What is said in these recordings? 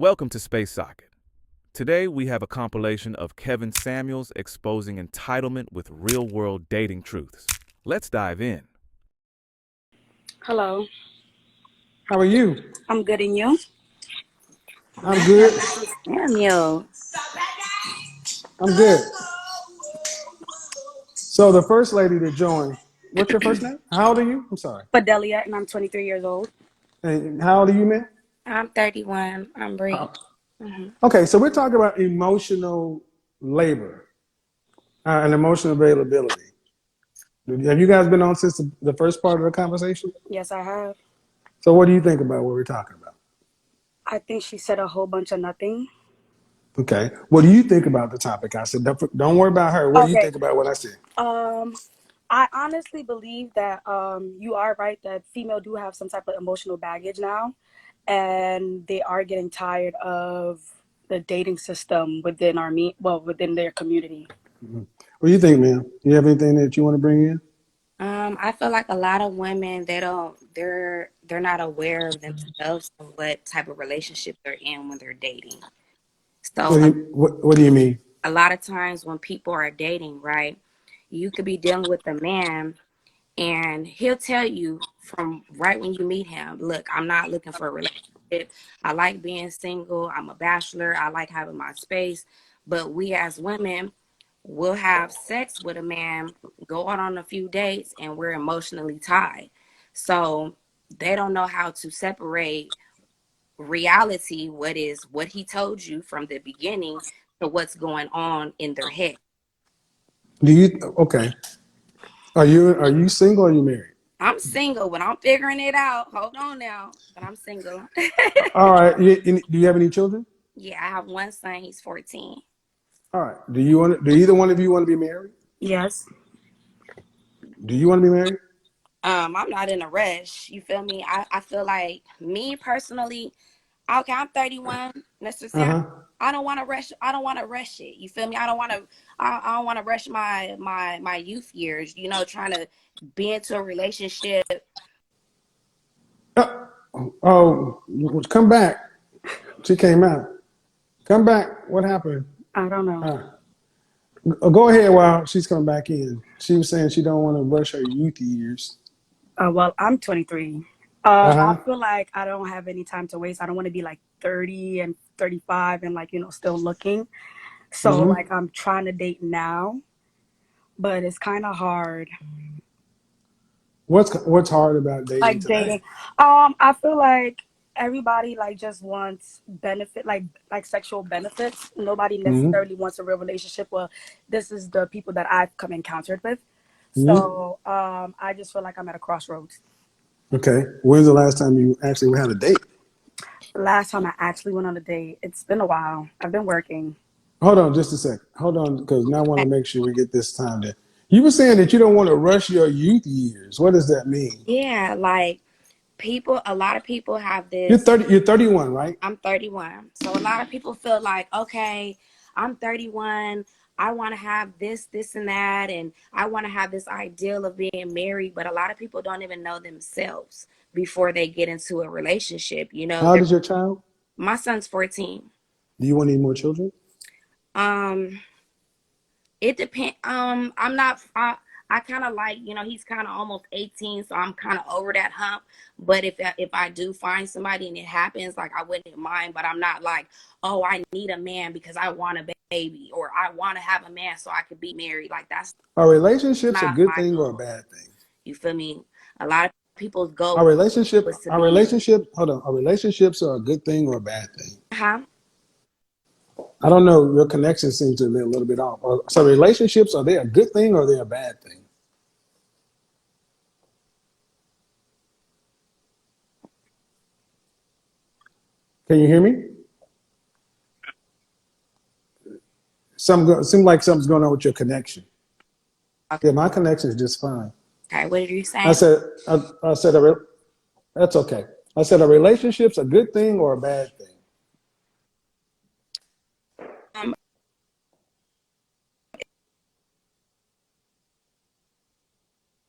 Welcome to Space Socket. Today we have a compilation of Kevin Samuels exposing entitlement with real-world dating truths. Let's dive in. Hello, How are you? I'm good and you? I'm good. Samuel. I'm good. So the first lady that joined, what's your first name? How old are you? I'm sorry. Fidelia, and I'm 23 years old. And how old are you, man? I'm 31. I'm Bree. Okay, so we're talking about emotional labor and emotional availability. Have you guys been on since the first part of the conversation? Yes, I have. So what do you think about what we're talking about? I think she said a whole bunch of nothing. Okay. What do you think about the topic? I said, don't worry about her. What do you Okay. think about what I said? I honestly believe that you are right that female do have some type of emotional baggage now, and they are getting tired of the dating system within their community. What do you think, man? You have anything that you want to bring in? I feel like a lot of women they're not aware of themselves and what type of relationship they're in when they're dating. So What do you mean? a lot of times when people are dating, right, you could be dealing with a man and he'll tell you from right when you meet him, look, I'm not looking for a relationship. I like being single. I'm a bachelor. I like having my space. But we as women will have sex with a man, go out on a few dates, and we're emotionally tied. So they don't know how to separate reality, what he told you from the beginning, to what's going on in their head. Okay. Are you single or are you married? I'm single, but I'm figuring it out. Hold on now, but I'm single. All right. Do you have any children? Yeah, I have one son. He's 14. All right. Do either one of you want to be married? Yes. Do you want to be married? I'm not in a rush. You feel me? I feel like me personally, okay, I'm 31. Let's just say Uh-huh. I don't want to rush. I don't want to rush it. You feel me? I don't want to. I don't want to rush my youth years. You know, trying to be into a relationship. Oh, come back. She came out. Come back. What happened? I don't know. Go ahead while she's coming back in. She was saying she don't want to rush her youth years. Well, I'm 23. I Uh-huh. feel like I don't have any time to waste. I don't want to be like 30 and 35 and like, still looking. So Mm-hmm. like I'm trying to date now, but it's kind of hard. What's hard about dating Like today? dating. I feel like everybody like just wants benefit like sexual benefits. Nobody Mm-hmm. necessarily wants a real relationship. Well, this is the people that I've come encountered with. Mm-hmm. So I just feel like I'm at a crossroads. Okay. When's the last time you actually had a date? The last time I actually went on a date, it's been a while. I've been working. Hold on just a second. Hold on, because now I want to make sure we get this time there. You were saying that you don't want to rush your youth years. What does that mean? Yeah, like a lot of people have You're this. 30, you're 31, right? I'm 31. So a lot of people feel like, okay, I'm 31. I want to have this, and that. And I want to have this ideal of being married. But a lot of people don't even know themselves before they get into a relationship. You know, How old is your child? my son's 14. Do you want any more children? Um, It depends. I'm not. I kind of like, he's kind of almost 18, so I'm kind of over that hump. But if I do find somebody and it happens, like I wouldn't mind. But I'm not like, oh, I need a man because I want a baby, or I want to have a man so I could be married. Like that's Are relationships a not good my thing or a goal. bad thing? You feel me? A lot of people's Are goal relationship was to are be, relationship hold on. Are relationships are a good thing or a bad thing? huh? I don't know. Your connection seems to be a little bit off. So relationships, are they a good thing or are they a bad thing? Can you hear me? Seems like something's going on with your connection. Yeah, my connection is just fine. Okay, what did you I say? said, I said, that's okay. I said, a relationship's a good thing or a bad thing? Um,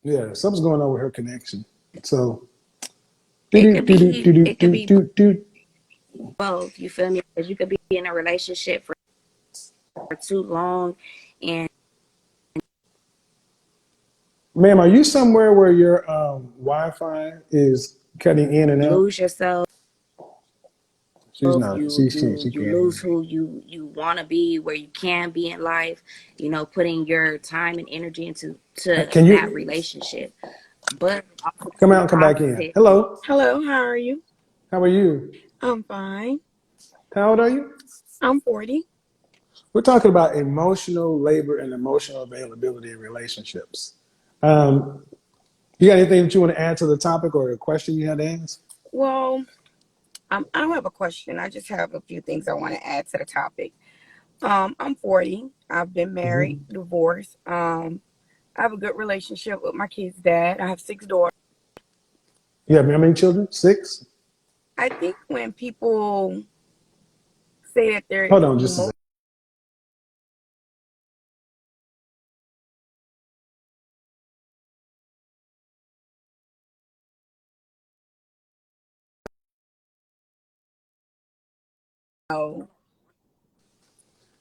Yeah, something's going on with her connection. So, it could be. It could be. both. You feel me? Because you could be in a relationship for too long and Ma'am, are you somewhere where your Wi-Fi is cutting in and out? lose yourself. She's not. You She you can't hear lose me. who you want to be, where you can be in life. You know, putting your time and energy into Can that you relationship. But it also come can out be and come back in? toxic. Hello. Hello, how are you? How are you? I'm fine. How old are you? I'm 40. We're talking about emotional labor and emotional availability in relationships. Um, you got anything that you want to add to the topic or a question you had to ask? Well, I don't have a question. I just have a few things I want to add to the topic. I'm 40. I've been married, Mm-hmm. divorced. I have a good relationship with my kid's dad. I have 6 daughters. You have how many children? 6? I think when people say that they're Hold on just a emotional, second.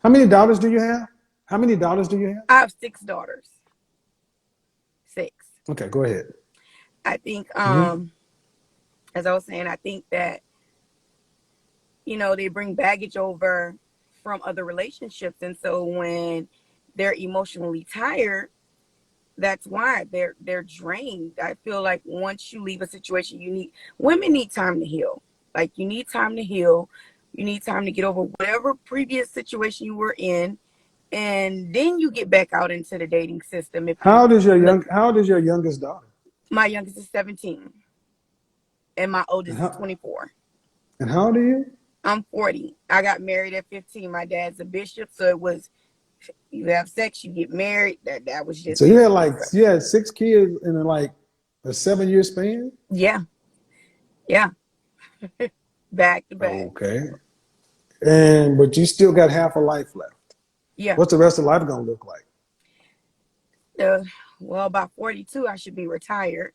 How many daughters do you have? How many daughters do you have? I have 6 daughters. 6. Okay, go ahead. I think, Mm-hmm. as I was saying, I think that, they bring baggage over from other relationships. And so when they're emotionally tired, that's why they're drained. I feel like once you leave a situation, women need time to heal. Like, you need time to heal. You need time to get over whatever previous situation you were in, and then you get back out into the dating system. If you look, How old is your youngest daughter? my youngest is 17 and my And oldest is how, 24. and how old are you? I'm 40. I got married at 15. My dad's a bishop, so it was, you have sex, you get married. That was So just it. So, you had 6 kids in like a 7-year span? yeah, yeah, back to back. Okay. But you still got half a life left. Yeah. What's the rest of life gonna look like? uh, well, about 42, I should be retired.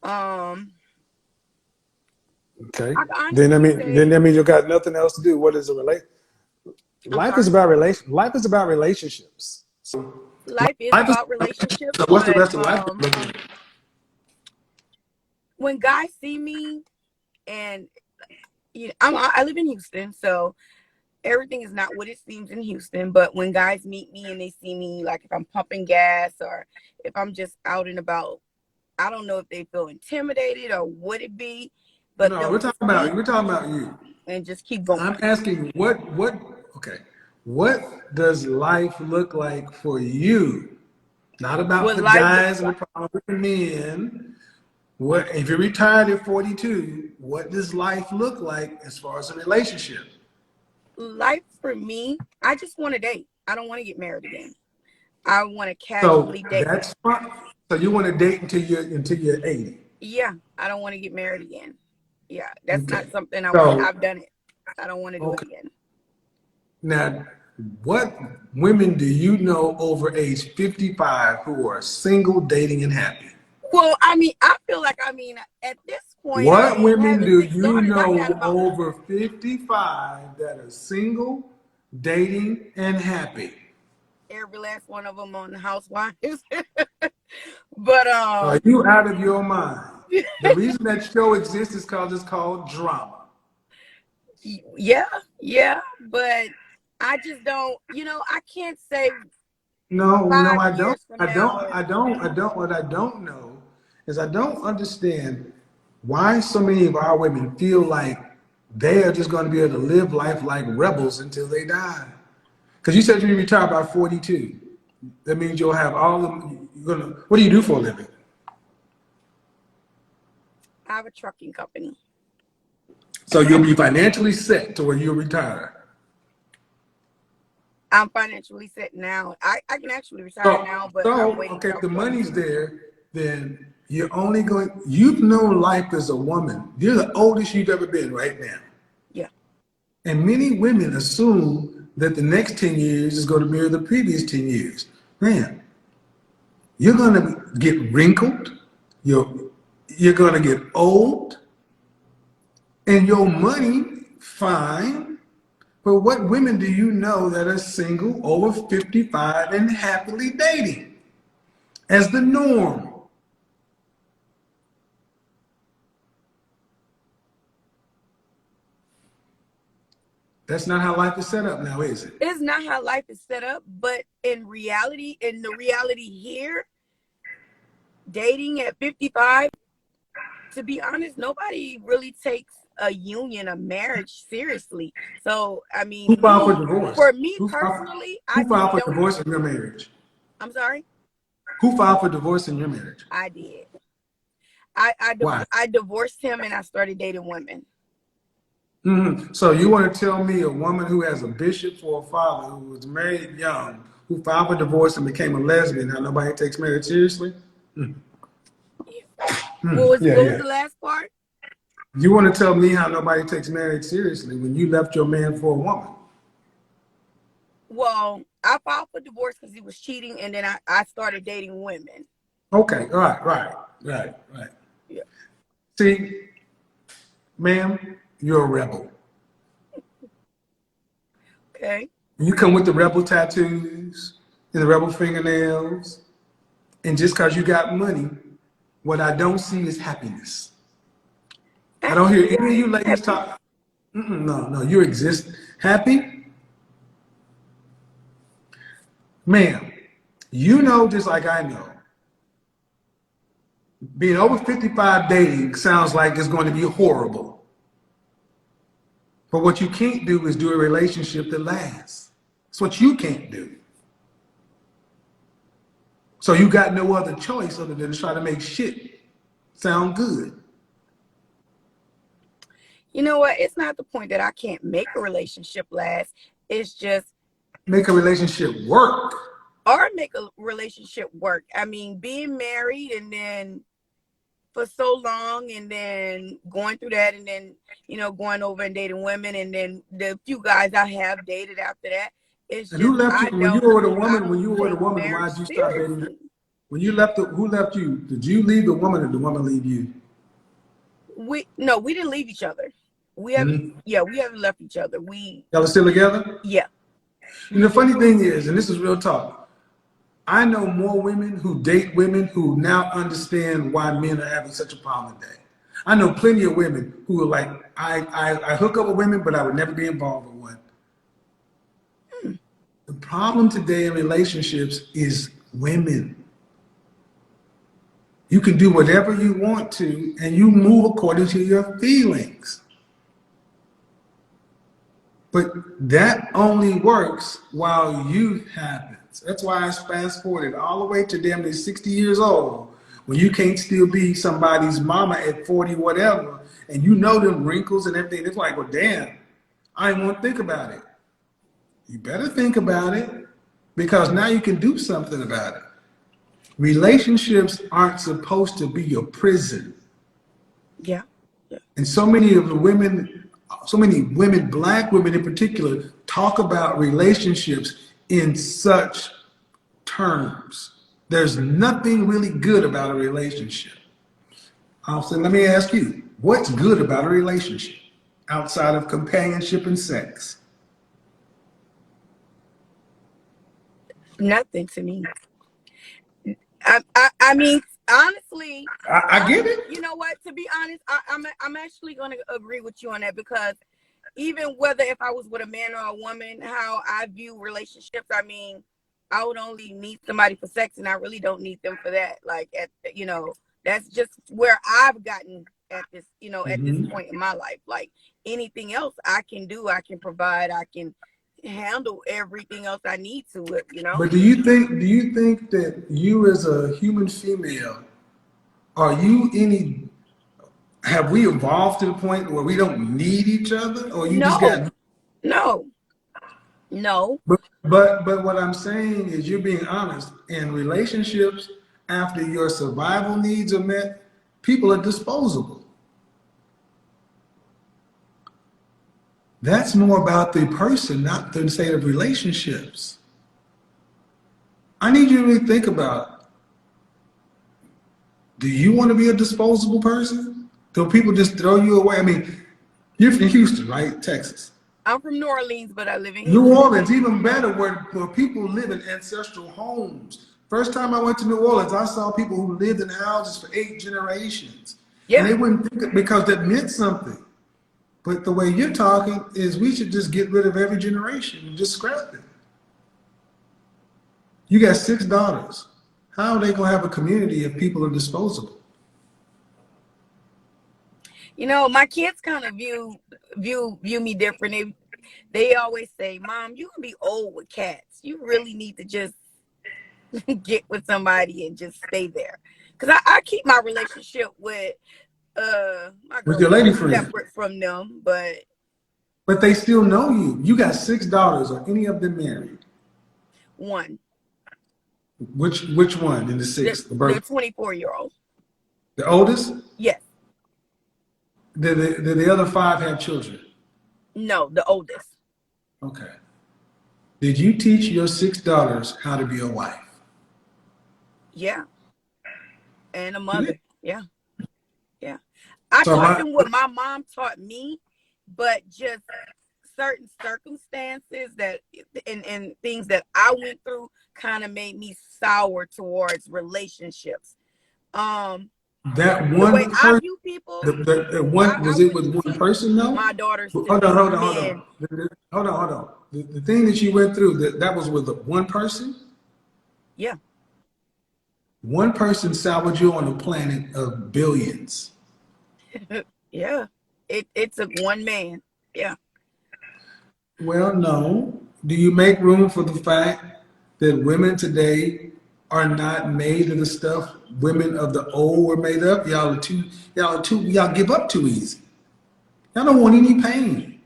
Um, Okay. I can honestly Then say, that means you got nothing else to do. What is a relate? I'm Life is sorry. about Life is about relationships. So Life is life is. about relationships, So what's the but rest of life gonna look like? when guys see me, and I live in Houston, so everything is not what it seems in Houston. But when guys meet me and they see me, like if I'm pumping gas or if I'm just out and about, I don't know if they feel intimidated or what it be, but No, they'll just meet we're talking about you. and just keep going. I'm asking okay. What does life look like for you? Not about What the life looks guys and the like. problem with the men. What if you're retired at 42? What does life look like as far as a relationship? Life for me, I just want to date. I don't want to get married again. I want to So casually date. that's fine. So you want to date until you're 80. Yeah, I don't want to get married again. Yeah, that's not Okay. something I want. So I've done it. I don't want to do it okay. again. Now, what women do you know over age 55 who are single, dating, and happy? Well, I feel like, at this point, What women having do six you daughters, I got know about over 55 that are single, dating, and happy? every last one of them on the Housewives. But Are you out of your mind? The reason that show exists is because it's called drama. yeah, yeah. But I just don't. I can't say No, five I don't. years from now or What I don't know is I don't understand why so many of our women feel like they are just going to be able to live life like rebels until they die. Because you said you retire by 42. That means you'll have all the. What do you do for a living? I have a trucking company. So you'll be financially set to where you'll retire. I'm financially set now. I can actually retire now, but I'm waiting Okay, if till the I'm 42. money's there, then you've known life as a woman. You're the oldest you've ever been right now. Yeah. And many women assume that the next 10 years is going to mirror the previous 10 years. Man, you're going to get wrinkled, you're, you're going to get old, and your money fine. But what women do you know that are single, over 55, and happily dating as the norm? That's not how life is set up now, is it? It's not how life is set up, but in reality, in the reality here, dating at 55, to be honest, nobody really takes a union, a marriage seriously. So, I Who mean, filed for divorce? for me Who filed, personally, I who just filed for don't. divorce in your marriage? I'm sorry, Who filed for divorce in your marriage? I did. Why? I divorced him and I started dating women. So you want to tell me a woman who has a bishop for a father, who was married young, who filed for divorce and became a lesbian, how nobody takes marriage seriously? What Yeah, was yeah. the last part? You want to tell me how nobody takes marriage seriously when you left your man for a woman? Well, I filed for divorce because he was cheating, and then I started dating women. Okay, right. Yeah. See, ma'am, you're a rebel. Okay. You come with the rebel tattoos and the rebel fingernails, and just because you got money, what I don't see is happiness. I don't hear Actually, any of I you am ladies happy. talk. No, you exist. Happy? Ma'am, you know just like I know, being over 55 dating sounds like it's going to be horrible. But what you can't do is do a relationship that lasts. That's what you can't do. So you got no other choice other than to try to make shit sound good. You know what? It's not the point that I can't make a relationship last. It's just, Make a relationship work. or make a relationship work. I mean, being married and then for so long and then going through that and then, going over and dating women and then the few guys I have dated after that, it's And who just, left you I when you were with a woman? When don't you were with a take woman, why marriage did you stop dating her? seriously. When you left, who left you? Did you leave the woman or did the woman leave you? No, we didn't leave each other. We haven't, Mm-hmm. we haven't left each other. Y'all are still together? Yeah. And the funny thing is, and this is real talk, I know more women who date women who now understand why men are having such a problem today. I know plenty of women who are like, I hook up with women, but I would never be involved with one. The problem today in relationships is women. You can do whatever you want to, and you move according to your feelings. But that only works while youth happens. That's why I fast forwarded all the way to damn near 60 years old, when you can't still be somebody's mama at 40, whatever, and you know them wrinkles and everything. It's like, well, damn, I didn't want to think about it. You better think about it, because now you can do something about it. Relationships aren't supposed to be your prison. Yeah. And so many of the women, so many women, black women in particular, talk about relationships in such terms. There's nothing really good about a relationship. Also, let me ask you, what's good about a relationship outside of companionship and sex? Nothing to me. I mean, honestly, I get it. you know what? To be honest, I'm actually going to agree with you on that, because even whether if I was with a man or a woman, how I view relationships, I mean, I would only need somebody for sex, and I really don't need them for that. Like, that's just where I've gotten at this, at this point in my life. Like, anything else I can do, I can provide, I can handle everything else I need to it. But do you think that you as a human female, are you any, have we evolved to the point where we don't need each other, or you just No, got? no, no, But what I'm saying is, you're being honest. In relationships, after your survival needs are met, people are disposable. That's more about the person, not the state of relationships. I need you to really think about, do you want to be a disposable person? Do people just throw you away? I mean, You're from Houston, right? Texas. I'm from New Orleans, but I live in New Houston. Orleans, even better, where people live in ancestral homes. First time I went to New Orleans, I saw people who lived in houses for 8 generations. And Yeah. they wouldn't think it because that meant something. But the way you're talking is we should just get rid of every generation and just scrap it. You got 6 daughters. How are they gonna have a community if people are disposable? You know, my kids kind of view me different. They always say, "Mom, you can be old with cats. You really need to just get with somebody and just stay there." Because I keep my relationship with my With your girlfriend lady friend. separate from them, but But they still know you. You got 6 daughters. Are any of them married? one, Which one in the 6? The the birth, 24-year-old. the oldest? Yes. Did the other 5 have children? No, the oldest. Okay. Did you teach your 6 daughters how to be a wife? Yeah. And a You did. mother. Yeah. Yeah. I So taught my, them what my mom taught me, but just certain circumstances that and things that I went through kind of made me sour towards relationships. that The way one I person, view people, the one, I was it with wouldn't one teach person though? my daughters to Hold on, date hold on, hold men. on. Hold on. The thing that you went through, that was with one person? Yeah. One person salvaged you on a planet of billions. Yeah. It took one man. Yeah. Well, no. Do you make room for the fact that women today are not made of the stuff women of the old were made of? Y'all give up too easy. Y'all don't want any pain.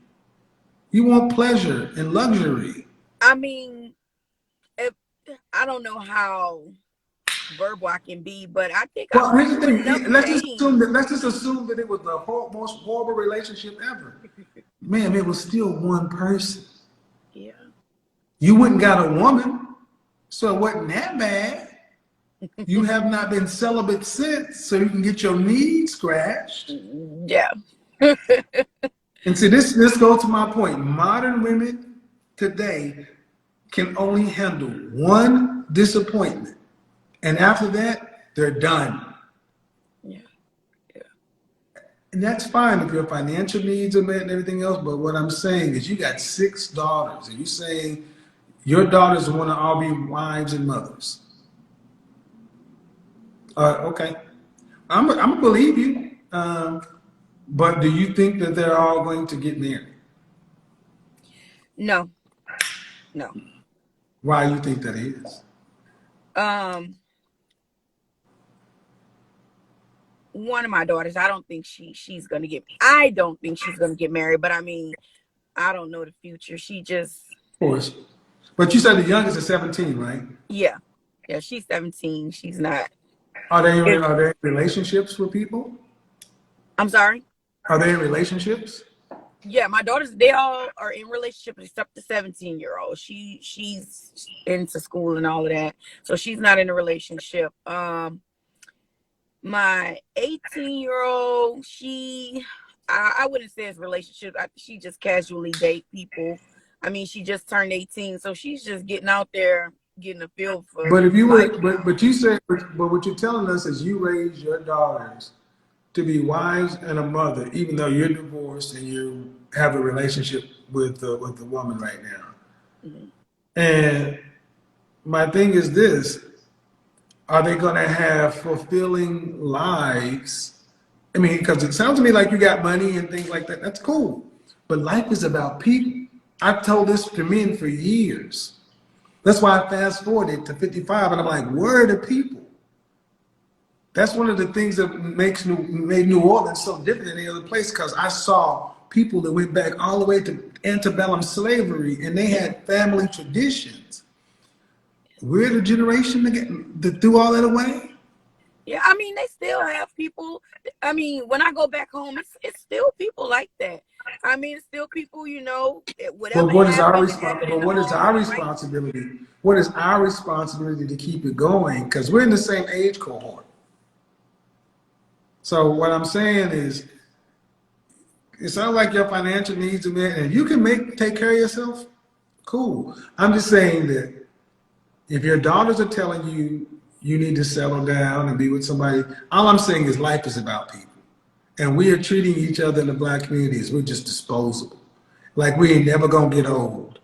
You want pleasure and luxury. I mean, if, I don't know how verbal I can be, but I think I Well, went here's the through enough thing. pain. Let's just assume that it was the most horrible relationship ever. Man, it was still one person. Yeah. You wouldn't got a woman, so it wasn't that bad. You have not been celibate since, so you can get your needs scratched. Yeah. And see, this goes to my point. Modern women today can only handle one disappointment, and after that, they're done. Yeah. And that's fine if your financial needs are met and everything else. But what I'm saying is, you got 6 daughters, and you're saying your daughters want to all be wives and mothers. Okay, I'm gonna believe you. But do you think that they're all going to get married? No. Why you think that is? One of my daughters, I don't think she's gonna get married, but I mean, I don't know the future. She just, Of course. But you said the youngest is 17, right? yeah, she's 17. She's not. Are they If in relationships with people? I'm sorry. Are they in relationships? Yeah, my daughters, they all are in relationships except the 17-year-old. She's into school and all of that, so she's not in a relationship. My 18-year-old, I wouldn't say it's relationship. She just casually date people. I mean, she just turned 18, so she's just getting out there, getting a feel for But if you life. were, but you said, but what you're telling us is you raised your daughters to be wives and a mother, even though you're divorced and you have a relationship with the woman right now. Mhm. And my thing is this: are they going to have fulfilling lives? I mean, because it sounds to me like you got money and things like that. That's cool. But life is about people. I've told this to men for years. That's why I fast forwarded to 55 and I'm like, where are the people? That's one of the things that made New Orleans so different than any other place, because I saw people that went back all the way to antebellum slavery and they had family traditions. We're the generation that threw all that away. Yeah, I mean, they still have people. I mean, when I go back home, it's still people like that. I mean, it's still people, whatever But what is our happened, it happened in the home, right? responsibility? What is our responsibility to keep it going? Because we're in the same age cohort. So what I'm saying is, It sounds like your financial needs are met, and you can take care of yourself. Cool. I'm just saying that if your daughters are telling you you need to settle down and be with somebody, all I'm saying is life is about people. And we are treating each other in the black community as we're just disposable. Like we ain't never gonna get old.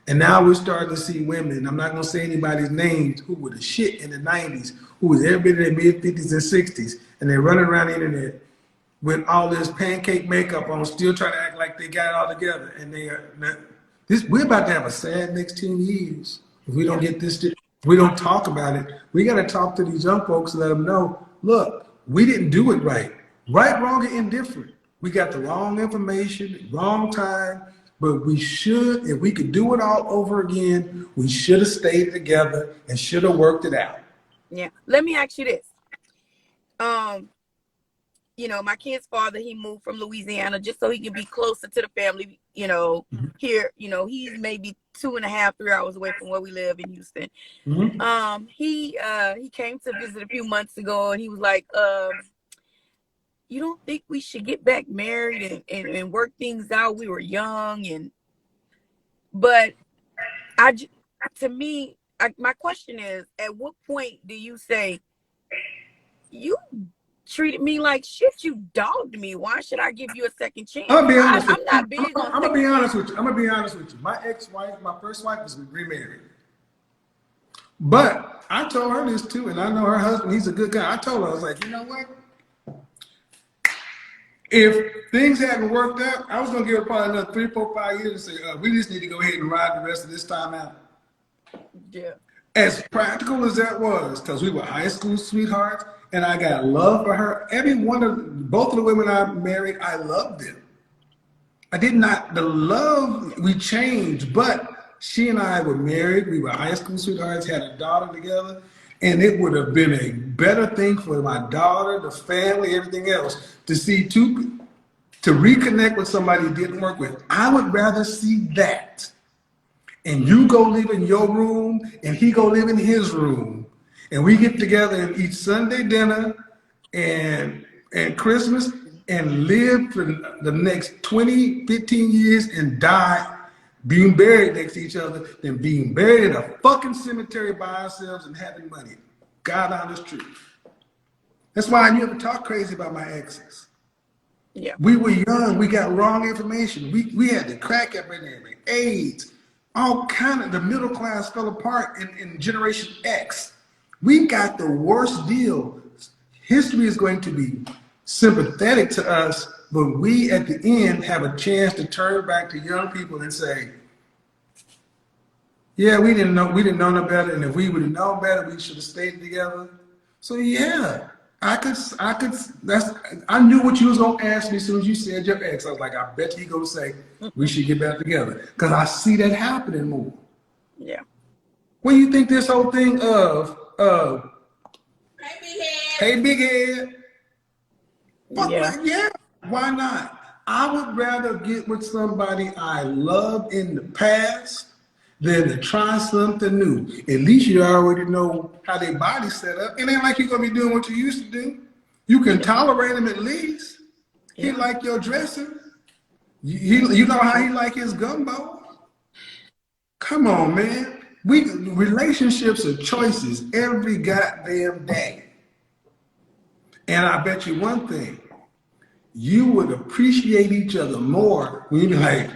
And now we're starting to see women, I'm not gonna say anybody's names, who were the shit in the 90s, who was every bit in their mid 50s and 60s, and they're running around the internet with all this pancake makeup on, still trying to act like they got it all together. And they are we're about to have a sad next 10 years if we don't get this, if we don't talk about it. We got to talk to these young folks and let them know, look, we didn't do it right. Right, wrong, or indifferent. We got the wrong information, wrong time, but we should, if we could do it all over again, we should have stayed together and should have worked it out. Yeah. Let me ask you this. You know, my kid's father, he moved from Louisiana just so he can be closer to the family, you know, here, you know, he's maybe 2.5, 3 hours away from where we live in Houston. He came to visit a few months ago, and he was like, you don't think we should get back married and work things out? We were young, but to me, my question is, at what point do you say, you treated me like shit, you dogged me, why should I give you a second chance? I'm gonna be honest with I'm you. not big on I'm gonna be honest with you. I'm gonna be honest with you. My ex-wife, my first wife, was remarried. But I told her this too, and I know her husband, he's a good guy. I told her, I was like, you know what? If things hadn't worked out, I was gonna give her probably another 3, 4, 5 years and say, we just need to go ahead and ride the rest of this time out. Yeah. As practical as that was, because we were high school sweethearts, and I got love for her. Both of the women I married, I loved them. I did not, the love, we changed, but she and I were married. We were high school sweethearts, had a daughter together, and it would have been a better thing for my daughter, the family, everything else, to reconnect with somebody who didn't work with. I would rather see that. And you go live in your room, and he go live in his room, and we get together and eat Sunday dinner and Christmas and live for the next 20, 15 years and die being buried next to each other than being buried in a fucking cemetery by ourselves and having money. God honest truth. That's why I never talk crazy about my exes. Yeah. We were young. We got wrong information. We had the crack epidemic, AIDS, all kind of, the middle class fell apart in Generation X. We got the worst deal. History is going to be sympathetic to us, but we at the end have a chance to turn back to young people and say, yeah, we didn't know no better, and if we would have known better, we should have stayed together. So yeah, I knew what you was gonna ask me as soon as you said your ex. I was like, I bet you gonna say we should get back together, because I see that happening more. Yeah. What do you think this whole thing of hey big head? Fuck Yeah. yeah, why not? I would rather get with somebody I loved in the past than to try something new. At least you already know how their body's set up. It ain't like you're gonna be doing what you used to do. You can tolerate him at least. He like your dressing. You know how he like his gumbo. Come on, man. Relationships are choices every goddamn day. And I bet you one thing, you would appreciate each other more when you be like,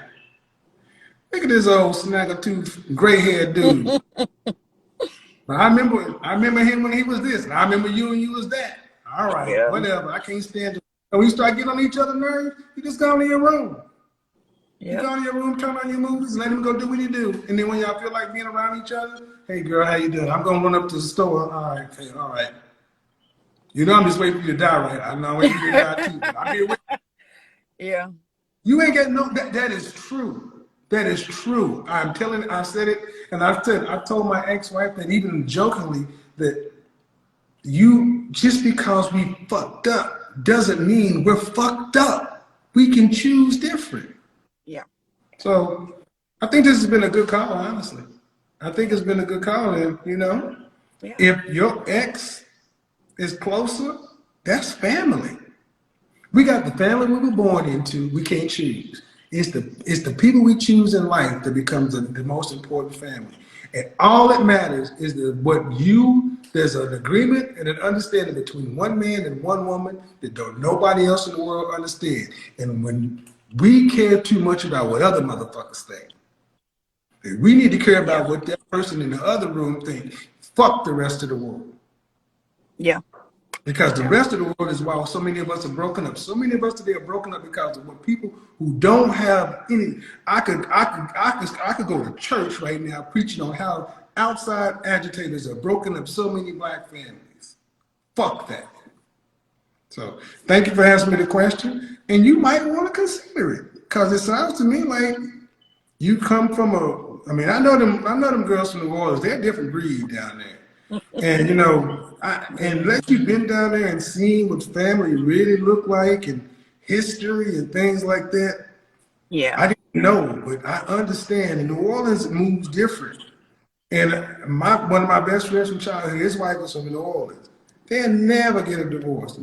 look at this old snaggle-tooth, gray-haired dude. But I remember him when he was this, and I remember you when you was that. All right, whatever. I can't stand it. And when you start getting on each other's nerves, you just go into your room. You go in your room, turn on your movies, let him go do what he do. And then when y'all feel like being around each other, hey girl, how you doing? I'm gonna run up to the store. All right, okay, all right. You know I'm just waiting for you to die, right? I know I'm waiting for you to die too. I'm here with you. Yeah. You ain't got no, that is true. That is true. I said it, and I told my ex-wife that even jokingly, that just because we fucked up doesn't mean we're fucked up. We can choose different. Yeah. So I think this has been a good call, honestly. I think it's been a good call, and if your ex is closer, that's family. We got the family we were born into, we can't choose. It's the people we choose in life that becomes the most important family. And all that matters is there's an agreement and an understanding between one man and one woman that nobody else in the world understands. And when we care too much about what other motherfuckers think, we need to care Yeah. about what that person in the other room thinks. Fuck the rest of the world. Yeah. Because the rest of the world is why so many of us are broken up. So many of us today are broken up because of what people who don't have any. I could go to church right now preaching on how outside agitators are broken up so many black families. Fuck that. So thank you for asking me the question, and you might want to consider it because it sounds to me like you come from a. I mean, I know them girls from New Orleans. They're a different breed down there. And you know, unless you've been down there and seen what family really look like and history and things like that, Yeah. I didn't know, but I understand. And New Orleans moves different. And one of my best friends from childhood, his wife was from New Orleans. They'll never get a divorce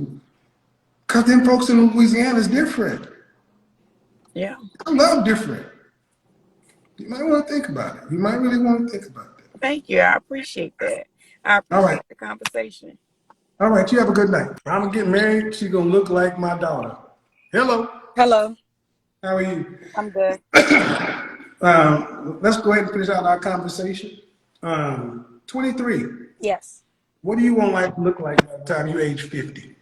because them folks in Louisiana is different. Yeah. I love different. You might want to think about it. You might really want to think about that. Thank you. I appreciate that. I All appreciate right. the conversation. All right. You have a good night. I'm going to get married. She's going to look like my daughter. Hello. Hello, How are you? I'm good. Let's go ahead and finish out our conversation. 23. Yes. What do you want life to look like by the time you age 50?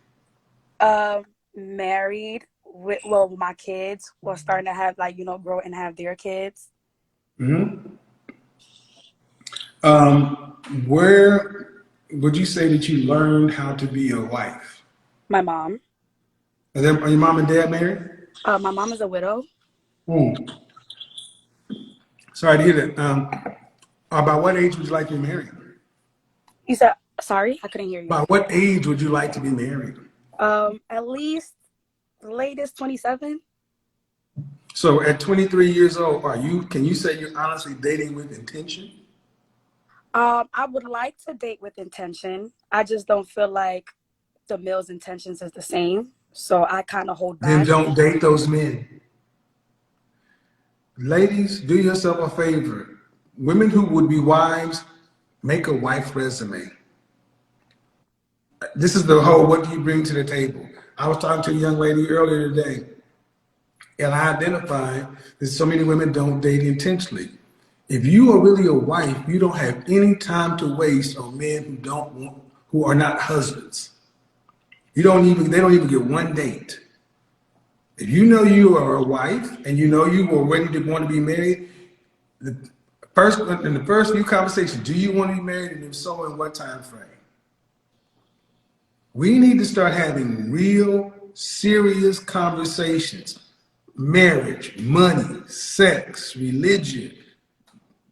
Married with my kids were starting to have grow and have their kids. Mm-hmm. Where would you say that you learned how to be a wife? My mom. Are your mom and dad married? My mom is a widow. Hmm. Sorry to hear that. About what age would you like to be married? You said sorry, I couldn't hear you. By what age would you like to be married? At least latest 27. So at 23 years old, can you say you're honestly dating with intention? I would like to date with intention. I just don't feel like the male's intentions is the same. So I kind of hold Then back. don't date those men. Ladies, do yourself a favor. Women who would be wives, make a wife resume. This is the whole what do you bring to the table? I was talking to a young lady earlier today, and I identified that so many women don't date intentionally. If you are really a wife, you don't have any time to waste on men who are not husbands. They don't even get one date. If you know you are a wife and you know you were ready to want to be married, in the first few conversations, do you want to be married, and if so, in what time frame? We need to start having real, serious conversations. Marriage, money, sex, religion,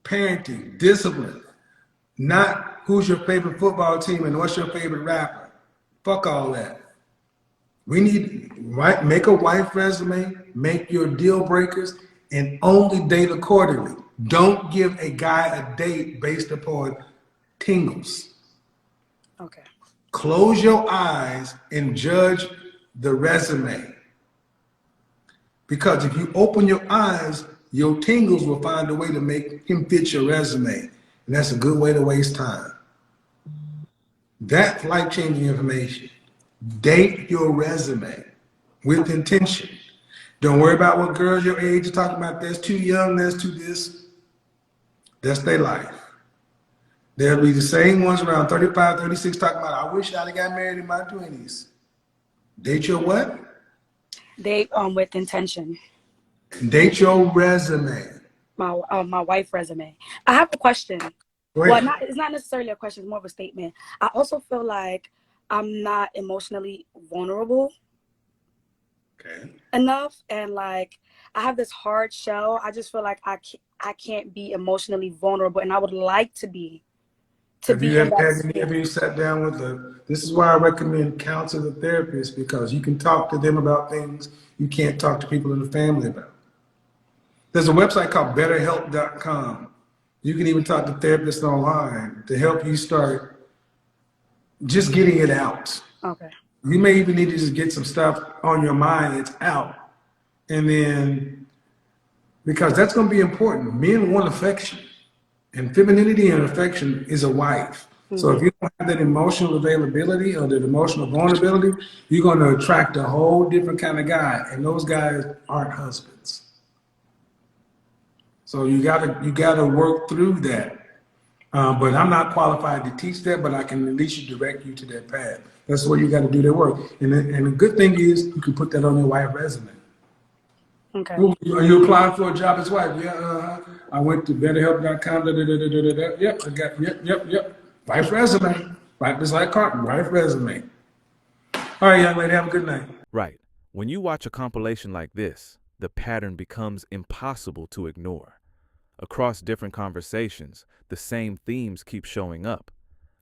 parenting, discipline. Not who's your favorite football team and what's your favorite rapper. Fuck all that. We need make a wife resume, make your deal breakers, and only date accordingly. Don't give a guy a date based upon tingles. Okay. Close your eyes and judge the resume. Because if you open your eyes, your tingles will find a way to make him fit your resume. And that's a good way to waste time. That's life-changing information. Date your resume with intention. Don't worry about what girls your age are talking about. That's too young, that's too this. That's their life. They'll be the same ones around 35, 36 talking about, I wish I'd have got married in my 20s. Date your what? Date with intention. Date your resume. My wife resume. I have a question. Well, it's not necessarily a question, it's more of a statement. I also feel like I'm not emotionally vulnerable enough, and like I have this hard shell. I just feel like I can't be emotionally vulnerable, and I would like to be. Have you sat down with this is why I recommend counselors and therapists, because you can talk to them about things you can't talk to people in the family about. There's a website called betterhelp.com. You can even talk to therapists online to help you start just getting it out. Okay. You may even need to just get some stuff on your mind that's out. And then, because that's going to be important. Men want affection. And femininity and affection is a wife. So if you don't have that emotional availability or that emotional vulnerability, you're going to attract a whole different kind of guy. And those guys aren't husbands. So you gotta work through that. But I'm not qualified to teach that, but I can at least direct you to that path. That's where you got to do that work. And the good thing is you can put that on your wife resume. Okay. Ooh, are you applying for a job as wife? Yeah, I went to betterhelp.com. Yep, I got, yep. Wife resume. Like just like Carton, wife resume. All right, young lady, have a good night. Right. When you watch a compilation like this, the pattern becomes impossible to ignore. Across different conversations, the same themes keep showing up.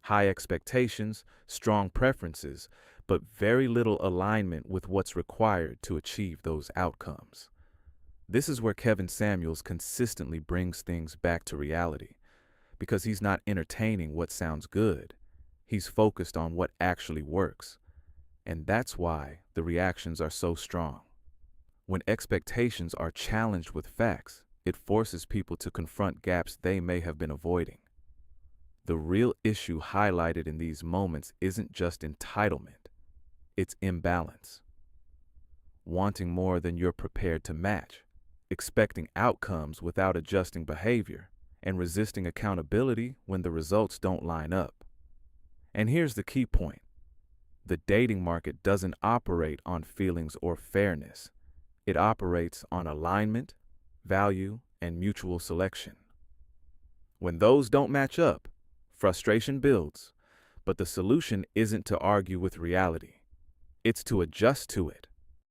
High expectations, strong preferences, but very little alignment with what's required to achieve those outcomes. This is where Kevin Samuels consistently brings things back to reality, because he's not entertaining what sounds good. He's focused on what actually works. And that's why the reactions are so strong. When expectations are challenged with facts, it forces people to confront gaps they may have been avoiding. The real issue highlighted in these moments isn't just entitlement, it's imbalance. Wanting more than you're prepared to match, expecting outcomes without adjusting behavior, and resisting accountability when the results don't line up. And here's the key point. The dating market doesn't operate on feelings or fairness. It operates on alignment, value, and mutual selection. When those don't match up, frustration builds, but the solution isn't to argue with reality. It's to adjust to it.